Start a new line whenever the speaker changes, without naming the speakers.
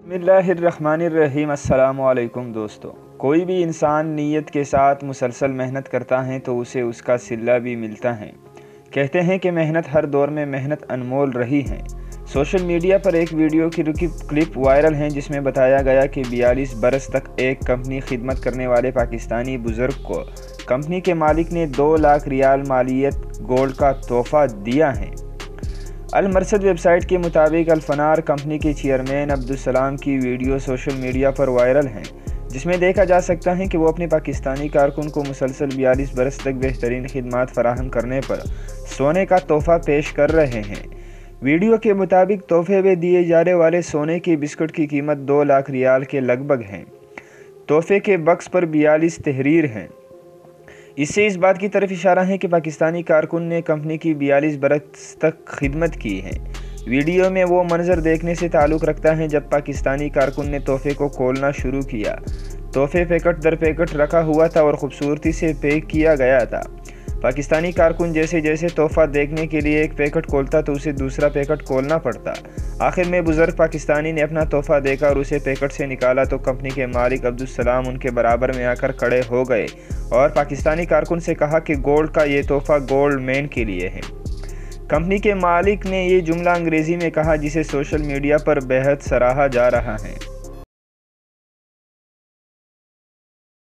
बिस्मिल्लाहिर्रहमानिर्रहीम। अस्सलामुअलैकुम दोस्तों, कोई भी इंसान नीयत के साथ मुसलसल मेहनत करता है तो उसे उसका सिला भी मिलता है। कहते हैं कि मेहनत हर दौर में मेहनत अनमोल रही है। सोशल मीडिया पर एक वीडियो की क्लिप वायरल है जिसमें बताया गया कि 42 बरस तक एक कंपनी खिदमत करने वाले पाकिस्तानी बुजुर्ग को कंपनी के मालिक ने 2 लाख रियाल मालियत गोल्ड का तोहफा दिया है। अल मरसद वेबसाइट के मुताबिक अल्फनार कंपनी के चेयरमैन अब्दुलसलाम की वीडियो सोशल मीडिया पर वायरल है, जिसमें देखा जा सकता है कि वो अपने पाकिस्तानी कारकुन को मुसलसल 42 बरस तक बेहतरीन खिदमत फराहम करने पर सोने का तोहफा पेश कर रहे हैं। वीडियो के मुताबिक तोहफे में दिए जाने वाले सोने के बिस्कुट की कीमत 2 लाख रियाल के लगभग है। तोहफे के बक्स पर 42 तहरीर हैं। इससे इस बात की तरफ इशारा है कि पाकिस्तानी कारकुन ने कंपनी की 42 बरस तक खिदमत की है। वीडियो में वो मंजर देखने से ताल्लुक़ रखता है जब पाकिस्तानी कारकुन ने तोहफे को खोलना शुरू किया। तोहफे पैकेट दर पैकेट रखा हुआ था और ख़ूबसूरती से पैक किया गया था। पाकिस्तानी कारकुन जैसे जैसे तोहफा देखने के लिए एक पैकेट खोलता तो उसे दूसरा पैकेट खोलना पड़ता। आखिर में बुजुर्ग पाकिस्तानी ने अपना तोहफा देखा और उसे पैकेट से निकाला तो कंपनी के मालिक अब्दुलसलाम उनके बराबर में आकर खड़े हो गए और पाकिस्तानी कारकुन से कहा कि गोल्ड का ये तोहफा गोल्ड मैन के लिए है। कंपनी के मालिक ने ये जुमला अंग्रेज़ी में कहा जिसे सोशल मीडिया पर बेहद सराहा जा रहा है।